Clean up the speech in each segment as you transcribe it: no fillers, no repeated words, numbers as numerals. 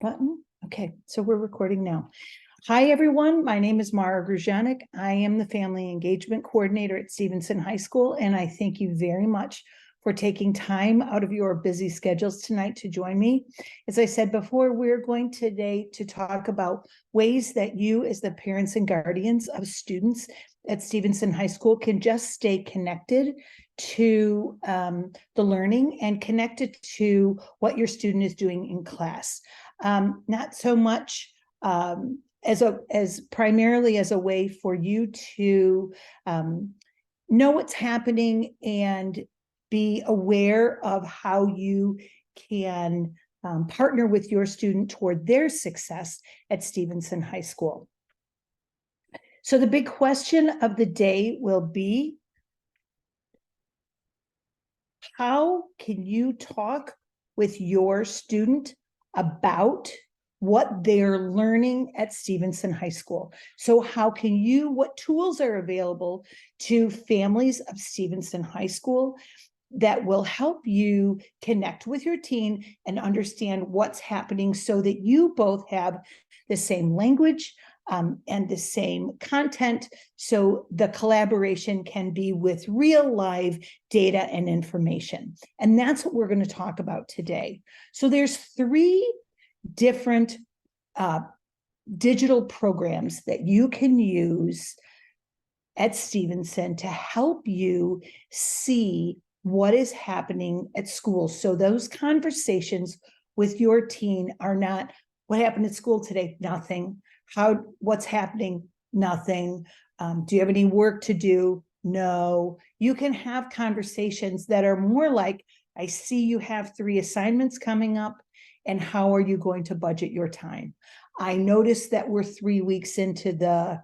Button. Okay, so we're recording now. Hi, everyone. My name is Mara Gruzhanik. I am the Family Engagement Coordinator at Stevenson High School, and I thank you very much for taking time out of your busy schedules tonight to join me. As I said before, we're going today to talk about ways that you, as the parents and guardians of students at Stevenson High School, can just stay connected to the learning and connected to what your student is doing in class. Not so much as primarily as a way for you to know what's happening and be aware of how you can partner with your student toward their success at Stevenson High School. So the big question of the day will be, how can you talk with your student about what they're learning at Stevenson High School? So how can you, what tools are available to families of Stevenson High School that will help you connect with your teen and understand what's happening so that you both have the same language and the same content, so the collaboration can be with real live data and information. And that's what we're going to talk about today. So there's three different digital programs that you can use at Stevenson to help you see what is happening at school. So those conversations with your teen are not, what happened at school today? Nothing. What's happening? Nothing. Do you have any work to do? No. You can have conversations that are more like, I see you have 3 assignments coming up, and how are you going to budget your time? I noticed that we're 3 weeks into the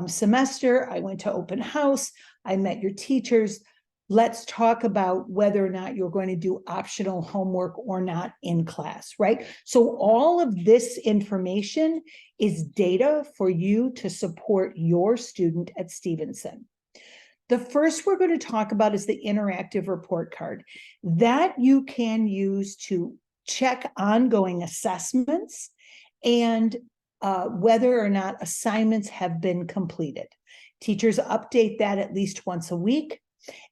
semester. I went to open house. I met your teachers. Let's talk about whether or not you're going to do optional homework or not in class, right? So all of this information is data for you to support your student at Stevenson. The first we're going to talk about is the interactive report card that you can use to check ongoing assessments and whether or not assignments have been completed. Teachers update that at least once a week.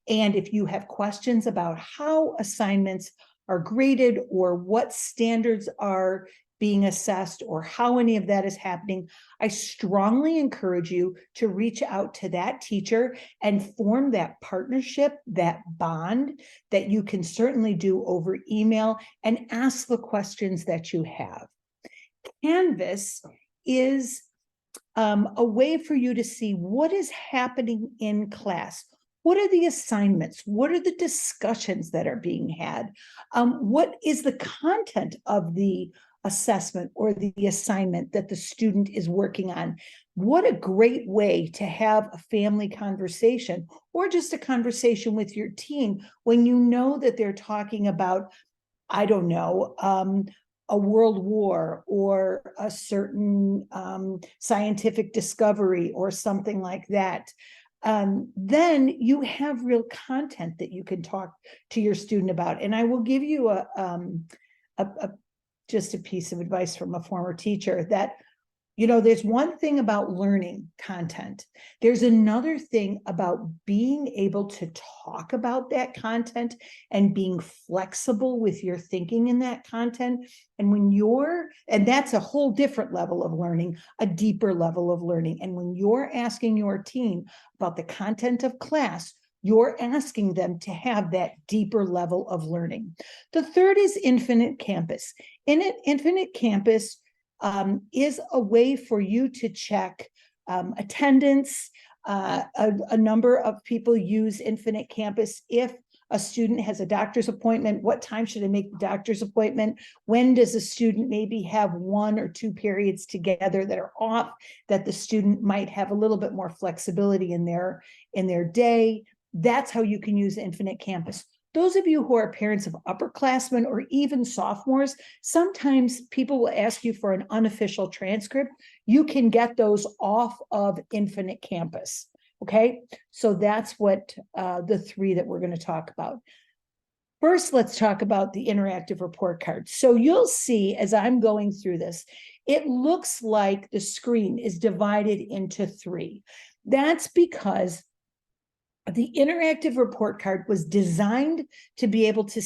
And if you have questions about how assignments are graded or what standards are being assessed or how any of that is happening, I strongly encourage you to reach out to that teacher and form that partnership, that bond that you can certainly do over email, and ask the questions that you have. Canvas is a way for you to see what is happening in class. What are the assignments? What are the discussions that are being had? What is the content of the assessment or the assignment that the student is working on? What a great way to have a family conversation or just a conversation with your teen when you know that they're talking about, I don't know, a world war or a certain scientific discovery or something like that. Then you have real content that you can talk to your student about. And I will give you just a piece of advice from a former teacher that, you know, there's one thing about learning content. There's another thing about being able to talk about that content and being flexible with your thinking in that content. And and that's a whole different level of learning, a deeper level of learning. And when you're asking your teen about the content of class, you're asking them to have that deeper level of learning. The third is Infinite Campus. Infinite Campus is a way for you to check attendance. A number of people use Infinite Campus. If a student has a doctor's appointment, what time should I make the doctor's appointment? When does a student maybe have 1 or 2 periods together that are off, that the student might have a little bit more flexibility in their day? That's how you can use Infinite Campus. Those of you who are parents of upperclassmen or even sophomores, sometimes people will ask you for an unofficial transcript. You can get those off of Infinite Campus. Okay, so that's what the 3 that we're going to talk about. First, let's talk about the interactive report card. So you'll see as I'm going through this, it looks like the screen is divided into three. That's because the interactive report card was designed to be able to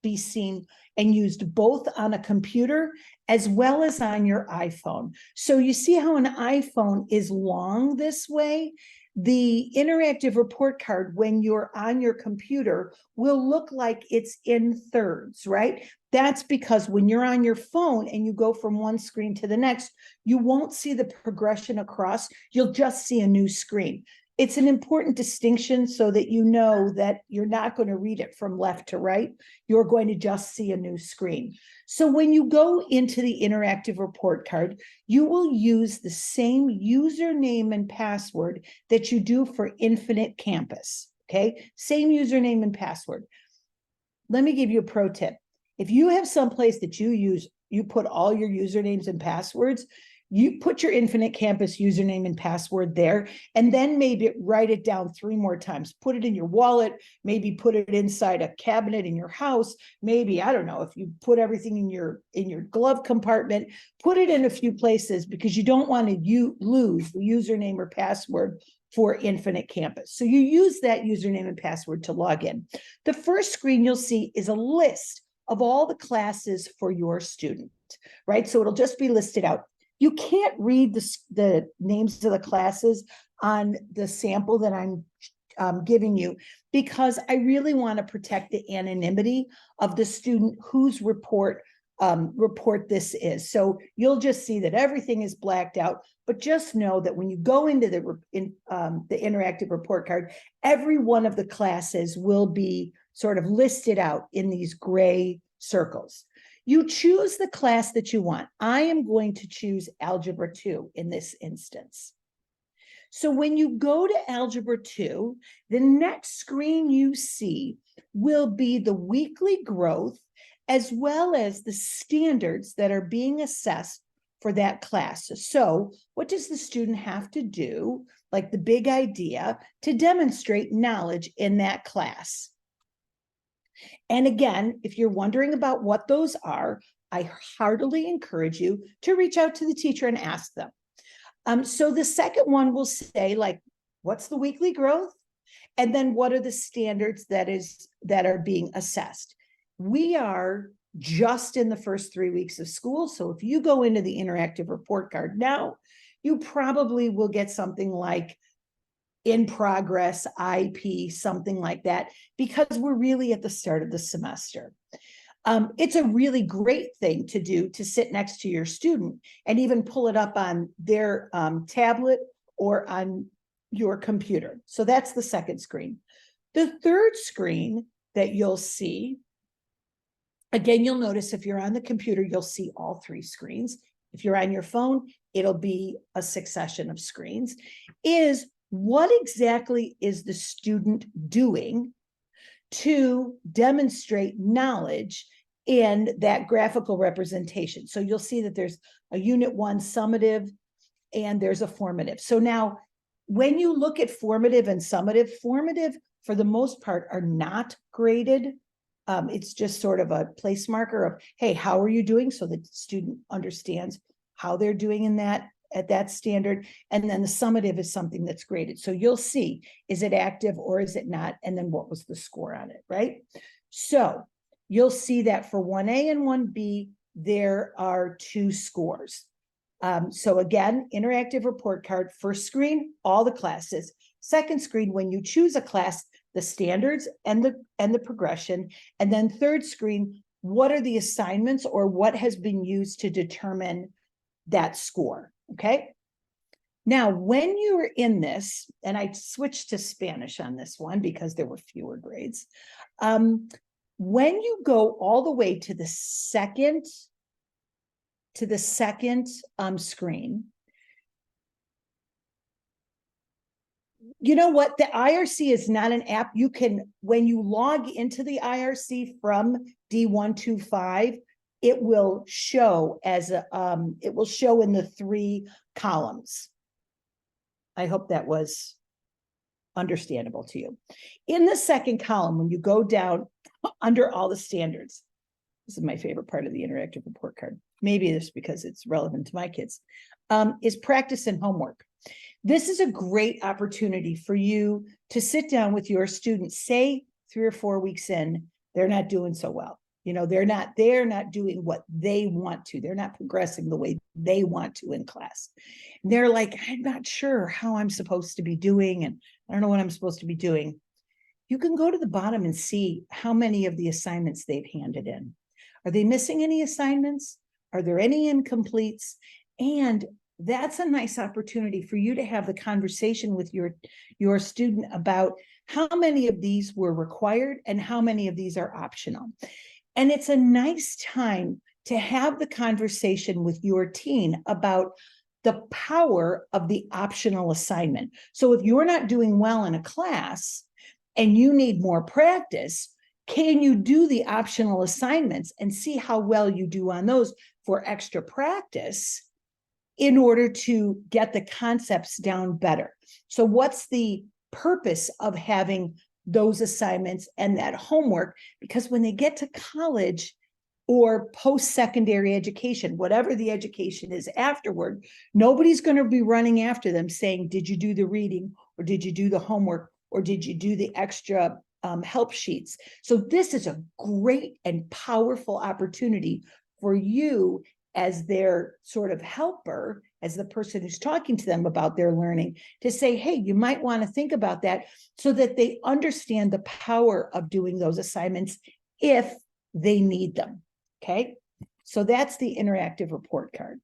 be seen and used both on a computer as well as on your iPhone. So you see how an iPhone is long this way? The interactive report card, when you're on your computer, will look like it's in thirds, right? That's because when you're on your phone and you go from one screen to the next, you won't see the progression across. You'll just see a new screen. It's an important distinction so that you know that you're not going to read it from left to right. You're going to just see a new screen. So when you go into the interactive report card, you will use the same username and password that you do for Infinite Campus, okay? Same username and password. Let me give you a pro tip. If you have someplace that you put all your usernames and passwords, you put your Infinite Campus username and password there, and then maybe write it down 3 more times. Put it in your wallet, maybe put it inside a cabinet in your house. Maybe, I don't know, if you put everything in your glove compartment, put it in a few places because you don't want to lose the username or password for Infinite Campus. So you use that username and password to log in. The first screen you'll see is a list of all the classes for your student, right? So it'll just be listed out. You can't read the names of the classes on the sample that I'm giving you because I really want to protect the anonymity of the student whose report this is. So you'll just see that everything is blacked out, but just know that when you go into the interactive report card, every one of the classes will be sort of listed out in these gray circles. You choose the class that you want. I am going to choose Algebra 2 in this instance. So when you go to Algebra 2, the next screen you see will be the weekly growth as well as the standards that are being assessed for that class. So what does the student have to do, like the big idea, to demonstrate knowledge in that class? And again, if you're wondering about what those are, I heartily encourage you to reach out to the teacher and ask them. So the second one will say, like, what's the weekly growth? And then what are the standards that are being assessed? We are just in the first 3 weeks of school. So if you go into the interactive report card now, you probably will get something like in progress, IP, something like that, because we're really at the start of the semester. It's a really great thing to do, to sit next to your student and even pull it up on their tablet or on your computer. So that's the second screen. The third screen that you'll see, again, you'll notice if you're on the computer, you'll see all 3 screens. If you're on your phone, it'll be a succession of screens, is what exactly is the student doing to demonstrate knowledge in that graphical representation. So you'll see that there's a Unit 1 summative and there's a formative. So now when you look at formative and summative, formative for the most part are not graded. It's just sort of a place marker of, hey, how are you doing? So the student understands how they're doing in that at that standard. And then the summative is something that's graded. So you'll see, is it active or is it not? And then what was the score on it, right? So you'll see that for 1A and 1B, there are 2 scores. So again, interactive report card, first screen, all the classes. Second screen, when you choose a class, the standards and the progression. And then third screen, what are the assignments or what has been used to determine that score, okay? Now, when you were in this, and I switched to Spanish on this one because there were fewer grades. When you go all the way to the second screen, you know what? The IRC is not an app. You can, when you log into the IRC from D125, it will show as a, it will show in the 3 columns. I hope that was understandable to you. In the second column, when you go down under all the standards. This is my favorite part of the interactive report card. Maybe it's because it's relevant to my kids, is practice and homework. This is a great opportunity for you to sit down with your students, say 3 or 4 weeks in, they're not doing so well. You know, they're not doing what they want to. They're not progressing the way they want to in class. And they're like, I'm not sure how I'm supposed to be doing, and I don't know what I'm supposed to be doing. You can go to the bottom and see how many of the assignments they've handed in. Are they missing any assignments? Are there any incompletes? And that's a nice opportunity for you to have the conversation with your student about how many of these were required and how many of these are optional. And it's a nice time to have the conversation with your teen about the power of the optional assignment. So if you're not doing well in a class and you need more practice, can you do the optional assignments and see how well you do on those for extra practice in order to get the concepts down better? So what's the purpose of having those assignments and that homework? Because when they get to college or post-secondary education, whatever the education is afterward, nobody's going to be running after them saying, did you do the reading, or did you do the homework, or did you do the extra help sheets? So this is a great and powerful opportunity for you as their sort of helper, as the person who's talking to them about their learning, to say, hey, you might want to think about that, so that they understand the power of doing those assignments if they need them. Okay, so that's the interactive report card.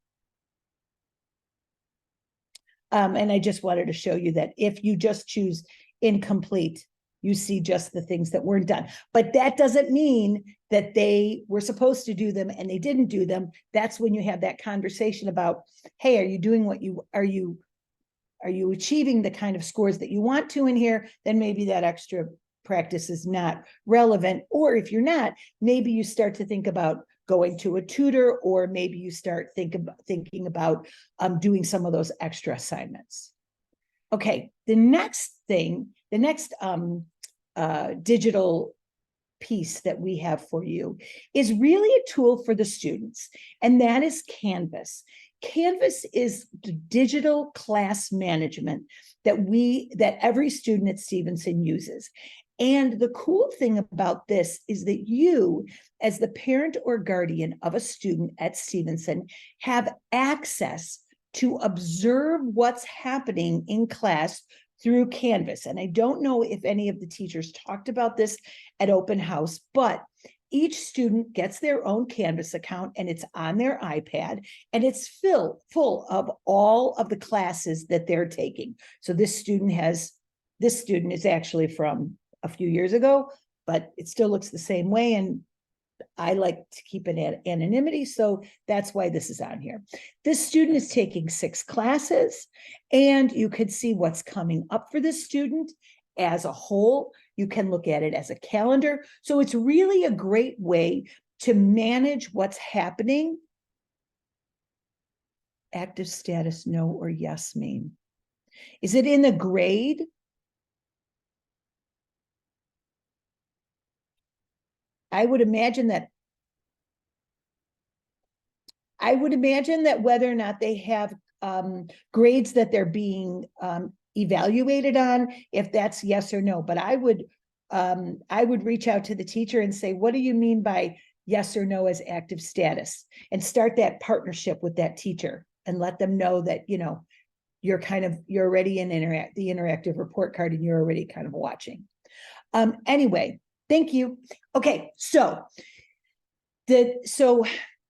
And I just wanted to show you that if you just choose incomplete, you see just the things that weren't done. But that doesn't mean that they were supposed to do them and they didn't do them. That's when you have that conversation about, hey, are you doing what you, are you achieving the kind of scores that you want to in here? Then maybe that extra practice is not relevant. Or if you're not, maybe you start to think about going to a tutor, or maybe you start thinking about doing some of those extra assignments. Okay, the next digital piece that we have for you is really a tool for the students, and that is Canvas. Canvas is the digital class management that every student at Stevenson uses. And the cool thing about this is that you, as the parent or guardian of a student at Stevenson, have access to observe what's happening in class through Canvas. And I don't know if any of the teachers talked about this at open house, but each student gets their own Canvas account, and it's on their iPad, and it's full of all of the classes that they're taking. So this student is actually from a few years ago, but it still looks the same way. And I like to keep it at anonymity, so that's why this is on here. This student is taking 6 classes, and you could see what's coming up for this student as a whole. You can look at it as a calendar. So it's really a great way to manage what's happening. Active status, no or yes mean. Is it in the grade? I would imagine that whether or not they have grades that they're being evaluated on, if that's yes or no. But I would reach out to the teacher and say, what do you mean by yes or no as active status? And start that partnership with that teacher and let them know that, you know, you're already in the interactive report card, and you're already kind of watching. Anyway, thank you. Okay, so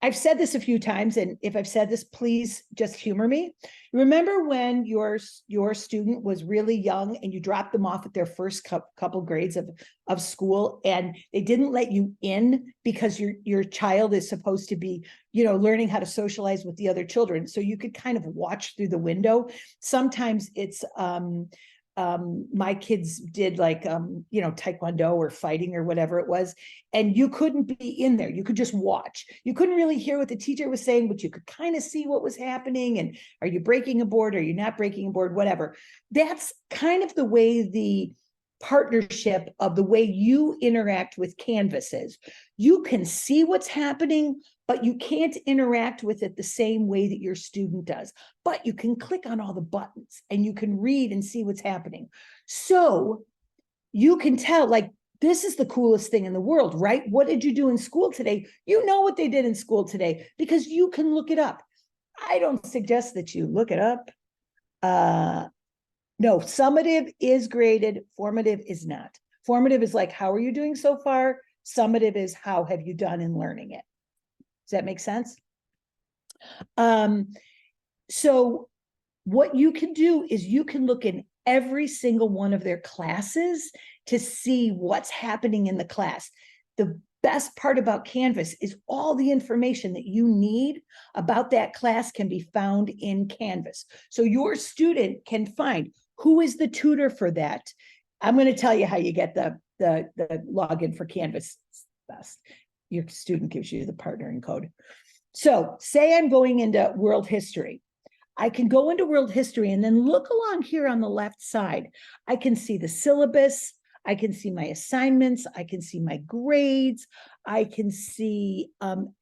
I've said this a few times, and if I've said this, please just humor me. Remember when your student was really young and you dropped them off at their first couple grades of school, and they didn't let you in because your child is supposed to be, you know, learning how to socialize with the other children, so you could kind of watch through the window. Sometimes it's my kids did like you know, taekwondo or fighting or whatever it was, and you couldn't be in there. You could just watch. You couldn't really hear what the teacher was saying, but you could kind of see what was happening, and are you breaking a board, are you not breaking a board, whatever. That's kind of the way the partnership of the way you interact with Canvas is. You can see what's happening, but you can't interact with it the same way that your student does. But you can click on all the buttons and you can read and see what's happening. So you can tell, like, this is the coolest thing in the world, right? What did you do in school today? You know what they did in school today because you can look it up. I don't suggest that you look it up. No, summative is graded, formative is not. Formative is like, how are you doing so far? Summative is, how have you done in learning it? Does that make sense? So what you can do is you can look in every single one of their classes to see what's happening in the class. The best part about Canvas is all the information that you need about that class can be found in Canvas. So your student can find who is the tutor for that. I'm going to tell you how you get the login for Canvas best. Your student gives you the partnering code. So say I'm going into world history. I can go into world history and then look along here on the left side. I can see the syllabus. I can see my assignments. I can see my grades. I can see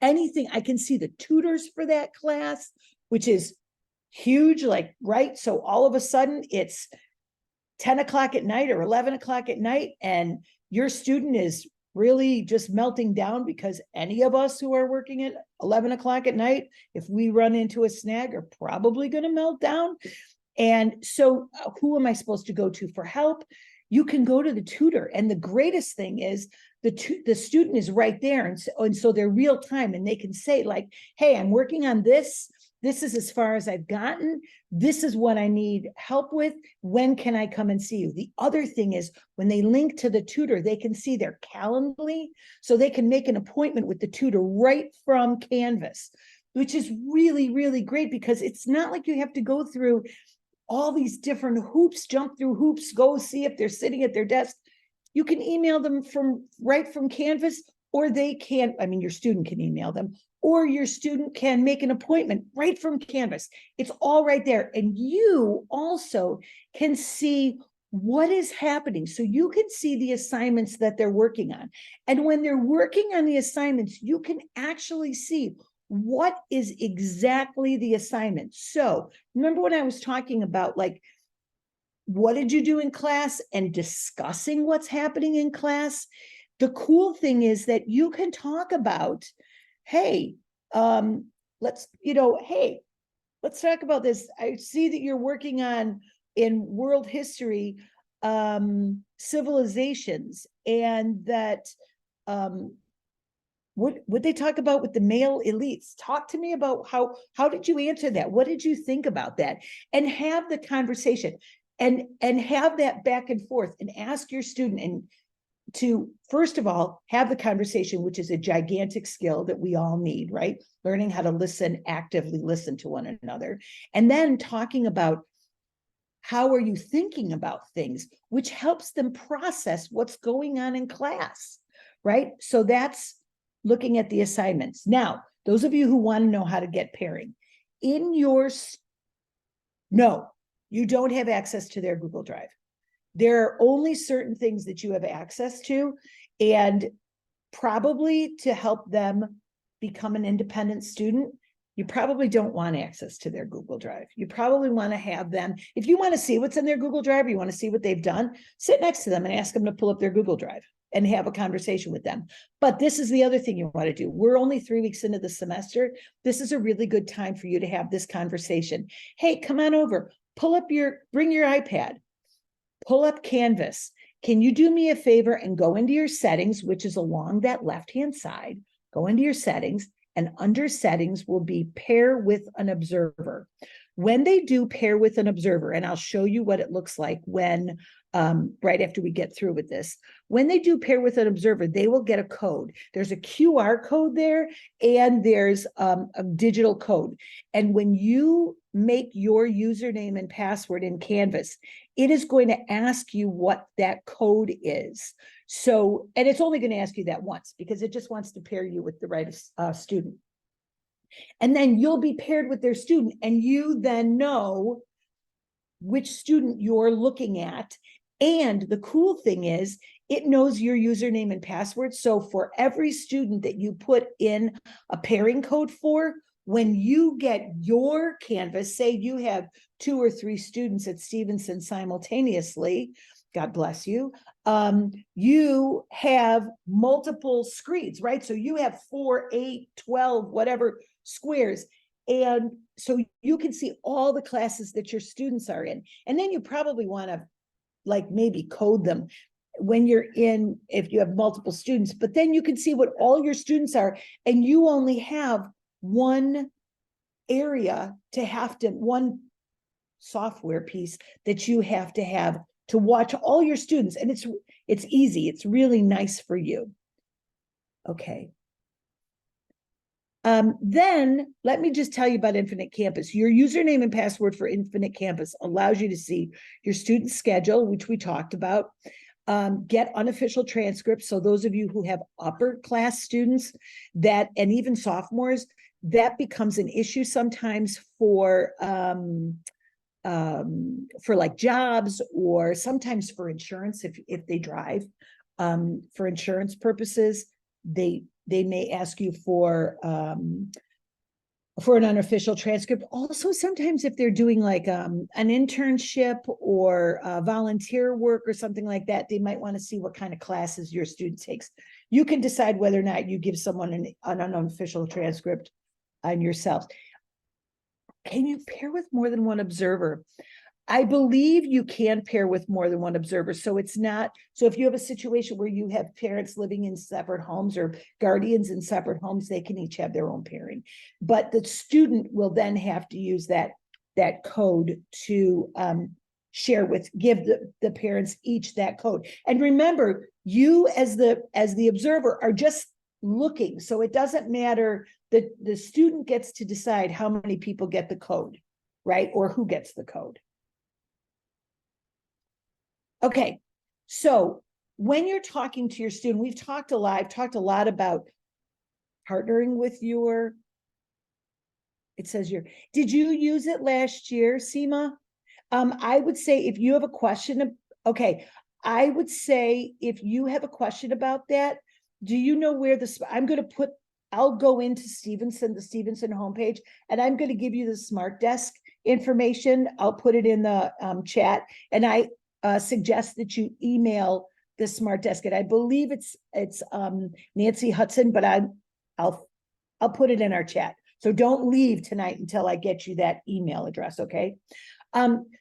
anything. I can see the tutors for that class, which is huge, like, right? So all of a sudden it's 10 o'clock at night or 11 o'clock at night, and your student is really just melting down because any of us who are working at 11 o'clock at night, if we run into a snag, are probably going to melt down. And so who am I supposed to go to for help? You can go to the tutor. And the greatest thing is the student is right there. And so they're real time, and they can say, like, hey, I'm working on this. This is as far as I've gotten. This is what I need help with. When can I come and see you? The other thing is when they link to the tutor, they can see their Calendly, so they can make an appointment with the tutor right from Canvas, which is really, really great because it's not like you have to go through all these different hoops, jump through hoops, go see if they're sitting at their desk. You can email them right from Canvas, or they can, I mean, your student can email them, or your student can make an appointment right from Canvas. It's all right there. And you also can see what is happening. So you can see the assignments that they're working on. And when they're working on the assignments, you can actually see what is exactly the assignment. So remember when I was talking about, like, what did you do in class and discussing what's happening in class? The cool thing is that you can talk about, hey, let's talk about this. I see that you're working on, in world history, civilizations, and that what would they talk about with the male elites? Talk to me about how did you answer that? What did you think about that? And have the conversation and have that back and forth, and ask your student, and to, first of all, have the conversation, which is a gigantic skill that we all need, right? Learning how to listen, actively listen to one another. And then talking about, how are you thinking about things, which helps them process what's going on in class, right? So that's looking at the assignments. Now, those of you who want to know how to get pairing, no, you don't have access to their Google Drive. There are only certain things that you have access to, and probably to help them become an independent student, you probably don't want access to their Google Drive. You probably want to have them, if you want to see what's in their Google Drive, or you want to see what they've done, sit next to them and ask them to pull up their Google Drive and have a conversation with them. But this is the other thing you want to do. We're only 3 weeks into the semester. This is a really good time for you to have this conversation. Hey, come on over, bring your iPad, pull up Canvas. Can you do me a favor and go into your settings, which is along that left-hand side, go into your settings, and under settings will be pair with an observer. When they do pair with an observer, and I'll show you what it looks like when, right after we get through with this, when they do pair with an observer, they will get a code. There's a QR code there, and there's a digital code. And when you make your username and password in Canvas, it is going to ask you what that code is. So, and it's only going to ask you that once, because it just wants to pair you with the right student. And then you'll be paired with their student, and you then know which student you're looking at. And the cool thing is it knows your username and password. So for every student that you put in a pairing code for, when you get your Canvas, say you have 2 or 3 students at Stevenson simultaneously, God bless you, you have multiple screens, right? So you have 4, 8, 12, whatever squares. And so you can see all the classes that your students are in. And then you probably want to like maybe code them when you're in, if you have multiple students, but then you can see what all your students are, and you only have one area to have to, one software piece that you have to watch all your students. And it's easy. It's really nice for you. Okay. Then let me just tell you about Infinite Campus. Your username and password for Infinite Campus allows you to see your student schedule, which we talked about, get unofficial transcripts. So those of you who have upper class students that, and even sophomores, that becomes an issue sometimes for like jobs, or sometimes for insurance if they drive. For insurance purposes, they may ask you for an unofficial transcript. Also, sometimes if they're doing like an internship or volunteer work or something like that, they might want to see what kind of classes your student takes. You can decide whether or not you give someone an unofficial transcript on yourselves. Can you pair with more than one observer? I believe you can pair with more than one observer. So it's not, so if you have a situation where you have parents living in separate homes or guardians in separate homes, they can each have their own pairing. But the student will then have to use that code to share with, give the parents each that code. And remember, you as the observer are just looking. So it doesn't matter, the student gets to decide how many people get the code, right? Or who gets the code. Okay, so when you're talking to your student, I've talked a lot about partnering with it says did you use it last year, Seema? I would say if you have a question, okay, I would say if you have a question about that, do you know where I'll go into the Stevenson homepage, and I'm going to give you the Smart Desk information. I'll put it in the chat, and I suggest that you email the Smart Desk. And I believe it's Nancy Hudson, but I'll put it in our chat. So don't leave tonight until I get you that email address, okay?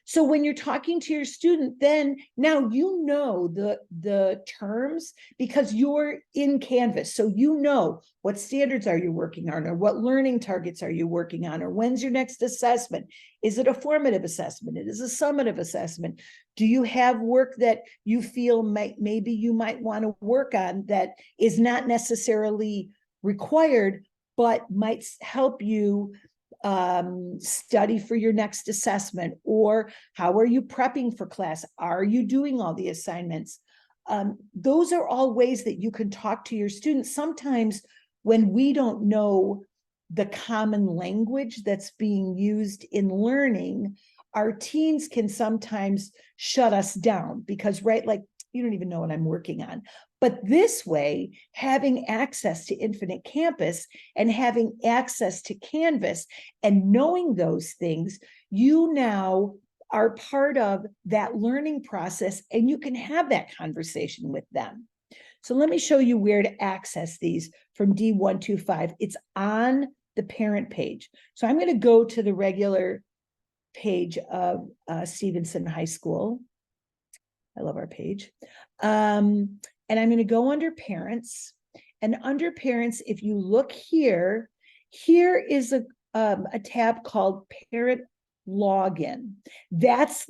So when you're talking to your student, then now you know the terms because you're in Canvas. So you know what standards are you working on, or what learning targets are you working on, or when's your next assessment? Is it a formative assessment? It is a summative assessment. Do you have work that you feel maybe you might want to work on that is not necessarily required, but might help you study for your next assessment? Or how are you prepping for class? Are you doing all the assignments? Those are all ways that you can talk to your students. Sometimes when we don't know the common language that's being used in learning, our teens can sometimes shut us down because, right, like, you don't even know what I'm working on. But this way, having access to Infinite Campus and having access to Canvas and knowing those things, you now are part of that learning process, and you can have that conversation with them. So let me show you where to access these from D125. It's on the parent page. So I'm going to go to the regular page of Stevenson High School. I love our page. And I'm going to go under parents, and under parents, if you look here is a tab called parent login. That's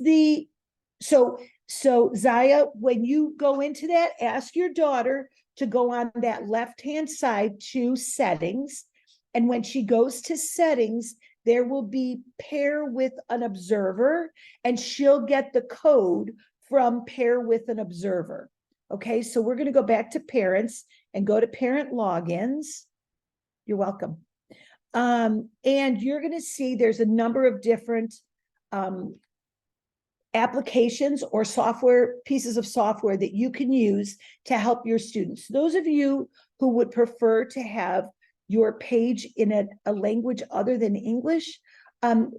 so Zaya, when you go into that, ask your daughter to go on that left-hand side to settings. And when she goes to settings, there will be pair with an observer, and she'll get the code from pair with an observer. Okay, so we're going to go back to parents and go to parent logins. You're welcome. And you're going to see there's a number of different applications or software, pieces of software that you can use to help your students. Those of you who would prefer to have your page in a language other than English,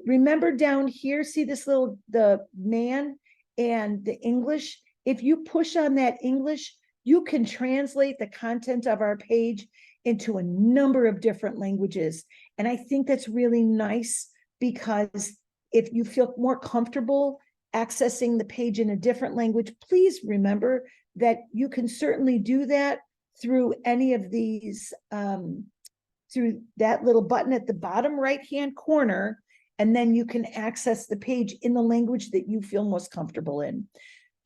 remember down here, see this little, the man and the English. If you push on that English, you can translate the content of our page into a number of different languages. And I think that's really nice, because if you feel more comfortable accessing the page in a different language, please remember that you can certainly do that through any of these, through that little button at the bottom right-hand corner, and then you can access the page in the language that you feel most comfortable in.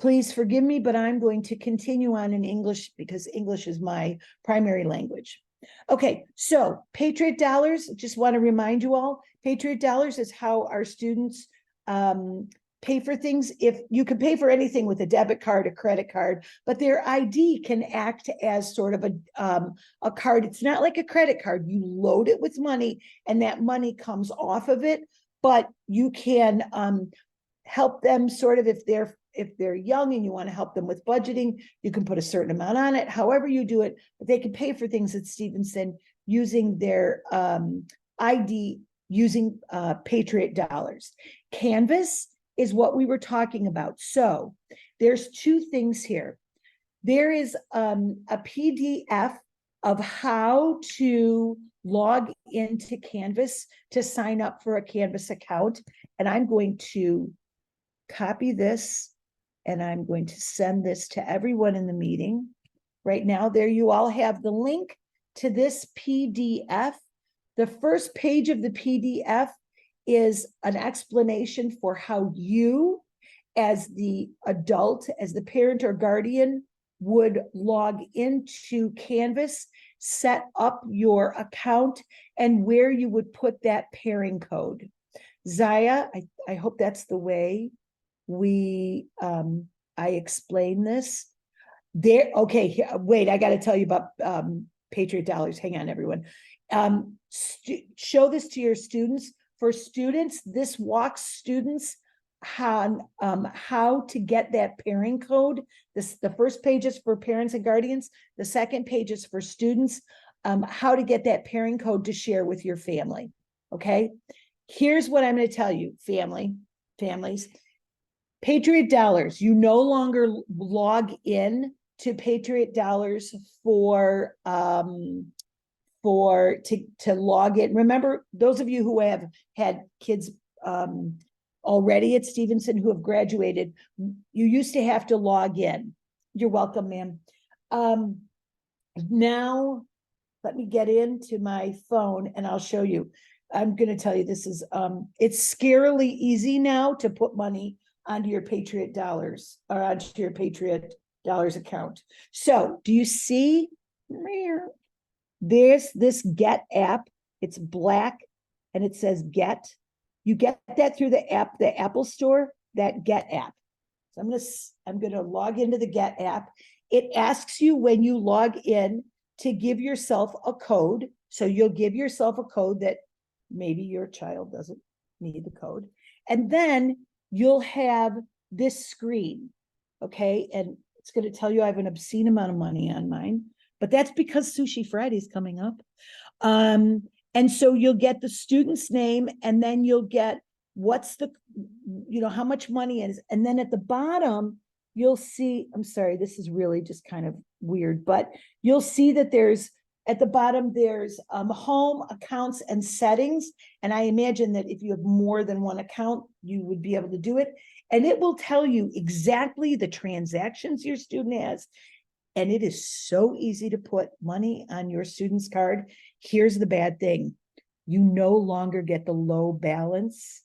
Please forgive me, but I'm going to continue on in English because English is my primary language. Okay, so Patriot Dollars, just want to remind you all, Patriot Dollars is how our students pay for things. If you can pay for anything with a debit card, a credit card, but their ID can act as sort of a card. It's not like a credit card. You load it with money and that money comes off of it, but you can help them sort of, if they're young and you want to help them with budgeting, you can put a certain amount on it, however you do it, but they can pay for things at Stevenson using their ID, using Patriot Dollars. Canvas is what we were talking about. So there's two things here. There is a PDF of how to log into Canvas to sign up for a Canvas account. And I'm going to copy this and I'm going to send this to everyone in the meeting. Right now, there you all have the link to this PDF. The first page of the PDF is an explanation for how you, as the adult, as the parent or guardian, would log into Canvas, set up your account, and where you would put that pairing code. Zaya, I hope that's the way we I explain this. There, okay, wait, I got to tell you about Patriot Dollars. Hang on, everyone. Show this to your students. For students, this walks students how to get that pairing code. The first page is for parents and guardians. The second page is for students, how to get that pairing code to share with your family. Okay, here's what I'm going to tell you, families. Patriot Dollars, you no longer log in to Patriot Dollars to log in. Remember, those of you who have had kids already at Stevenson who have graduated, you used to have to log in. You're welcome, ma'am. Now, let me get into my phone and I'll show you. I'm going to tell you, this is, it's scarily easy now to put money onto your Patriot Dollars or onto your Patriot Dollars account. So do you see there's this Get app? It's black and it says Get. You get that through the app, the Apple Store, that Get app. So I'm gonna log into the Get app. It asks you when you log in to give yourself a code. So you'll give yourself a code that maybe your child doesn't need the code. And then you'll have this screen, okay? And it's going to tell you I have an obscene amount of money on mine, but that's because Sushi Friday's coming up. And so you'll get the student's name and then you'll get what's the, how much money is. And then at the bottom, you'll see, I'm sorry, this is really just kind of weird, but you'll see that there's, at the bottom, there's home, accounts, and settings. And I imagine that if you have more than one account, you would be able to do it. And it will tell you exactly the transactions your student has. And it is so easy to put money on your student's card. Here's the bad thing. You no longer get the low balance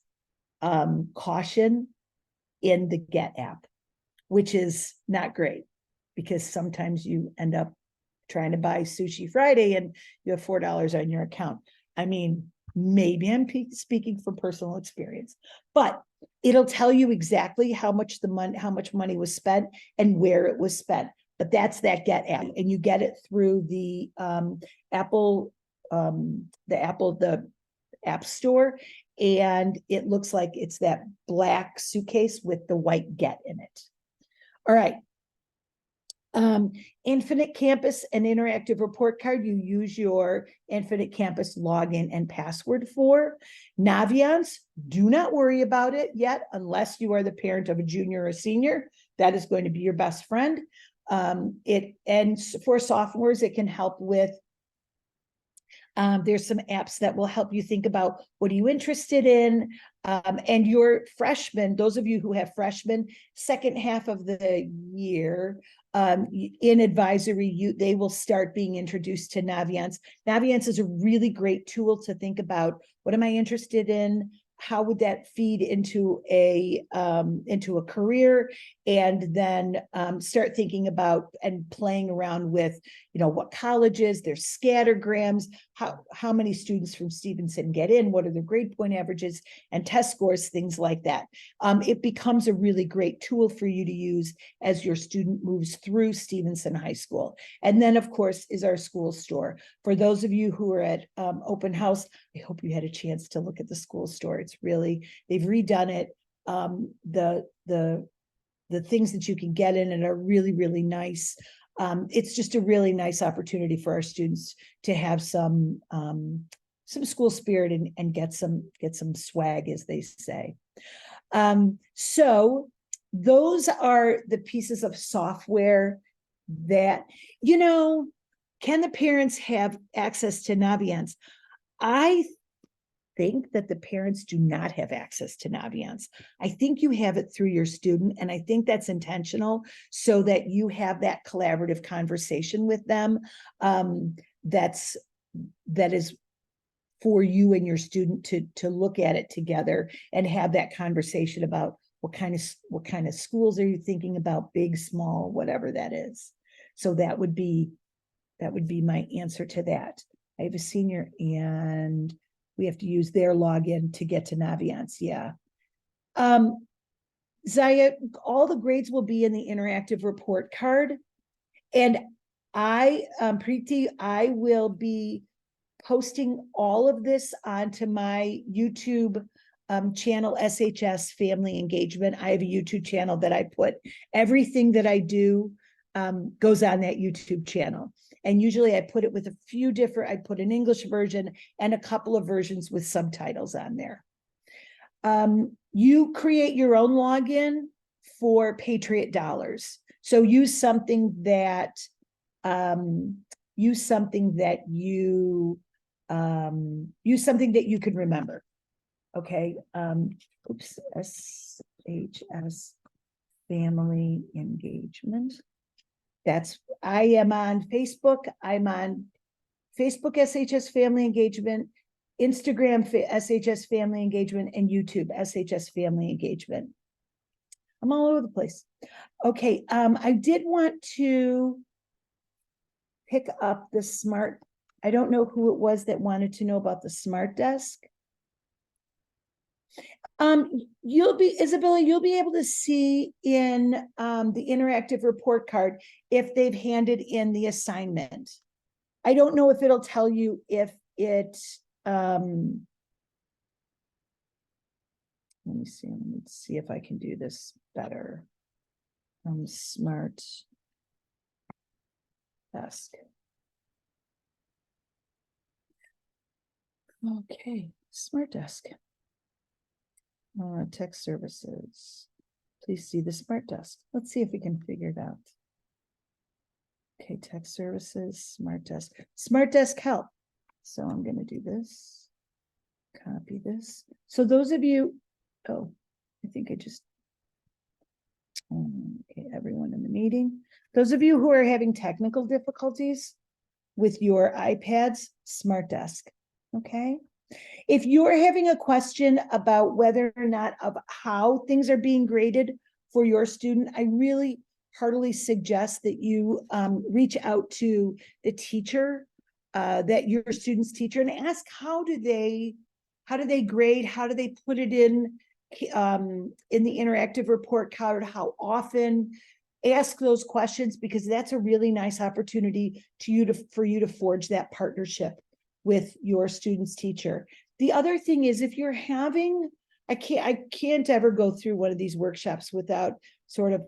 caution in the Get app, which is not great because sometimes you end up trying to buy Sushi Friday and you have $4 on your account. I mean, maybe I'm speaking from personal experience, but it'll tell you exactly how much money was spent and where it was spent. But that's that Get app, and you get it through the Apple, the App Store. and it looks like it's that black suitcase with the white get in it. All right. Infinite Campus and interactive report card, you use your Infinite Campus login and password for. Naviance, do not worry about it yet, unless you are the parent of a junior or senior. That is going to be your best friend. And for sophomores, it can help with there's some apps that will help you think about what are you interested in. And your freshmen, those of you who have freshmen, second half of the year, in advisory, they will start being introduced to Naviance. Naviance is a really great tool to think about, what am I interested in? How would that feed into a career? And then start thinking about and playing around with, what colleges, their scattergrams, how many students from Stevenson get in, what are their grade point averages and test scores, things like that. It becomes a really great tool for you to use as your student moves through Stevenson High School. And then, of course, is our school store. For those of you who are at open house, I hope you had a chance to look at the school store. It's really, they've redone it. The things that you can get in it are really, really nice. It's just a really nice opportunity for our students to have some school spirit and get some swag, as they say. So those are the pieces of software that, can the parents have access to Naviance? I think that the parents do not have access to Naviance. I think you have it through your student, and I think that's intentional so that you have that collaborative conversation with them. That is for you and your student to look at it together and have that conversation about what kind of schools are you thinking about, big, small, whatever that is. So that would be my answer to that. I have a senior and we have to use their login to get to Naviance. Yeah. Zaya, all the grades will be in the interactive report card. And Preeti, I will be posting all of this onto my YouTube channel, SHS Family Engagement. I have a YouTube channel that I put everything that I do goes on that YouTube channel. And usually I put it with a few different, I put an English version and a couple of versions with subtitles on there. You create your own login for Patriot Dollars. So use something that you can remember. Okay. SHS Family Engagement. I am on Facebook. I'm on Facebook SHS Family Engagement, Instagram SHS Family Engagement, and YouTube SHS Family Engagement. I'm all over the place. Okay, I did want to pick up the smart. I don't know who it was that wanted to know about the smart desk. Isabella, you'll be able to see in the interactive report card if they've handed in the assignment. I don't know if it'll tell you if it, let me see if I can do this better. Smart desk. Okay, smart desk. Tech services. Please see the smart desk. Let's see if we can figure it out. Okay, tech services, smart desk help. So I'm going to do this, copy this. So those of you, I think I just, okay, everyone in the meeting. Those of you who are having technical difficulties with your iPads, smart desk, okay? If you're having a question about whether or not of how things are being graded for your student, I really heartily suggest that you reach out to the teacher, that your student's teacher, and ask how do they grade, how do they put it in the interactive report card, how often. Ask those questions, because that's a really nice opportunity for you to forge that partnership with your student's teacher. The other thing is if you're having, I can't ever go through one of these workshops without sort of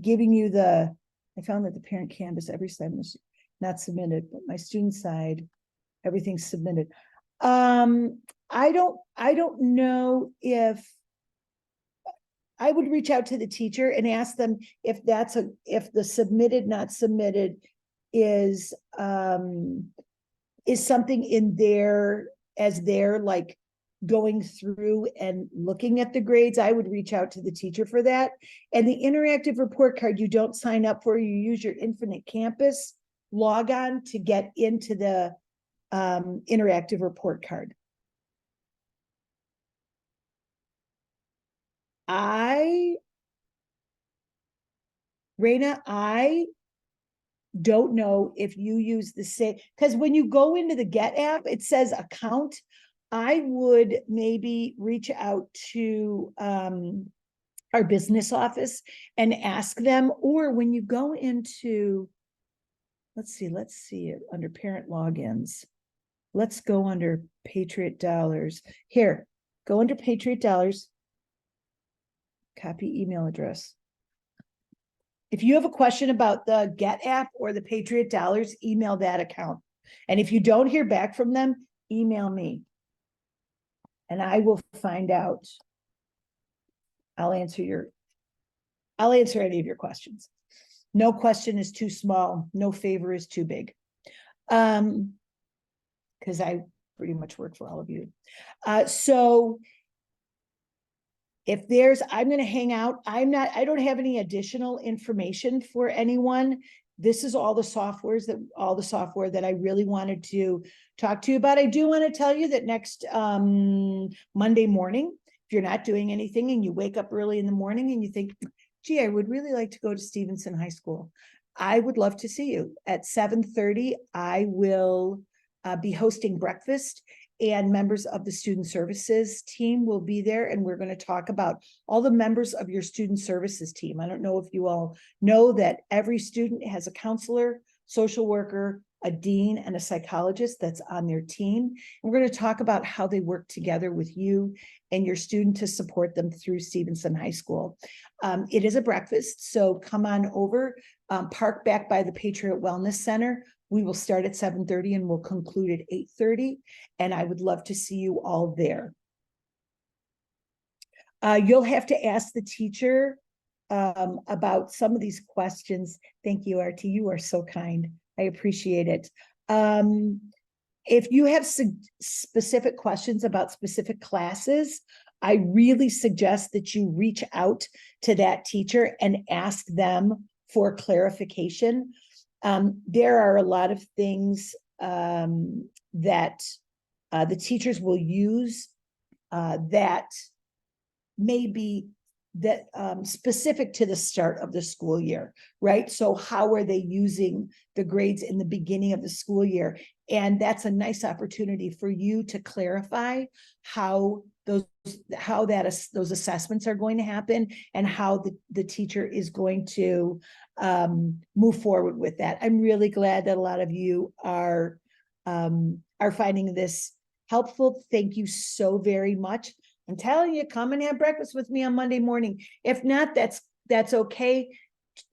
giving you I found that the parent canvas every time was not submitted, but my student side, everything's submitted. I don't know if I would reach out to the teacher and ask them if if the submitted, not submitted is something in there as they're like going through and looking at the grades. I would reach out to the teacher for that. And the interactive report card, you don't sign up for, you use your Infinite Campus log on to get into the interactive report card. Raina, I don't know if you use the same, because when you go into the Get app, it says account. I would maybe reach out to our business office and ask them, or when you go into, let's see it under parent logins. Let's go under Patriot Dollars. Here, go under Patriot Dollars, copy email address. If you have a question about the Get app or the Patriot Dollars, email that account. And if you don't hear back from them, email me. And I will find out. I'll answer any of your questions. No question is too small. No favor is too big. Because I pretty much work for all of you. So if I'm going to hang out, I don't have any additional information for anyone. This is all the software that I really wanted to talk to you about. I do want to tell you that next Monday morning, if you're not doing anything and you wake up early in the morning and you think, gee, I would really like to go to Stevenson High School, I would love to see you. At 7:30, I will be hosting breakfast, and members of the student services team will be there. And we're going to talk about all the members of your student services team. I don't know if you all know that every student has a counselor, social worker, a dean, and a psychologist that's on their team. And we're going to talk about how they work together with you and your student to support them through Stevenson High School. It is a breakfast, so come on over, park back by the Patriot Wellness Center. We will start at 7:30 and we'll conclude at 8:30. And I would love to see you all there. You'll have to ask the teacher about some of these questions. Thank you, RT. You are so kind. I appreciate it. If you have specific questions about specific classes, I really suggest that you reach out to that teacher and ask them for clarification. There are a lot of things that the teachers will use that may be specific to the start of the school year, right? So how are they using the grades in the beginning of the school year? And that's a nice opportunity for you to clarify how those assessments are going to happen and how the teacher is going to move forward with that. I'm really glad that a lot of you are finding this helpful. Thank you so very much. I'm telling you, come and have breakfast with me on Monday morning. If not, that's okay.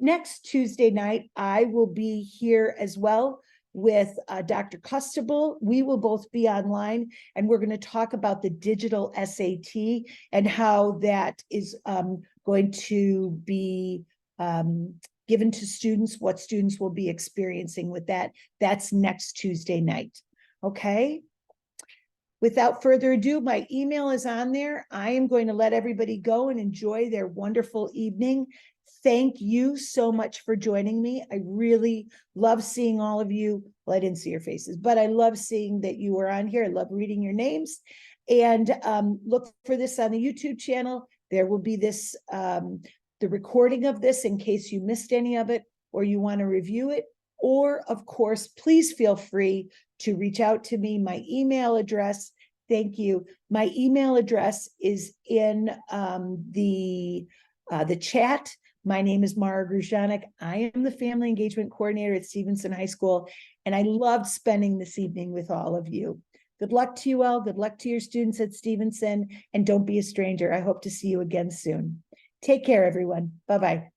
Next Tuesday night, I will be here as well with Dr. Custable. We will both be online, and we're going to talk about the digital SAT and how that is going to be given to students, what students will be experiencing with that. That's next Tuesday night. Okay. Without further ado, my email is on there. I am going to let everybody go and enjoy their wonderful evening. Thank you so much for joining me. I really love seeing all of you. Well, I didn't see your faces, but I love seeing that you were on here. I love reading your names. And look for this on the YouTube channel. There will be this, the recording of this in case you missed any of it or you want to review it. Or, of course, please feel free to reach out to me. My email address, thank you. My email address is in the chat. My name is Mara Grusjanek. I am the Family Engagement Coordinator at Stevenson High School, and I loved spending this evening with all of you. Good luck to you all. Good luck to your students at Stevenson, and don't be a stranger. I hope to see you again soon. Take care, everyone. Bye-bye.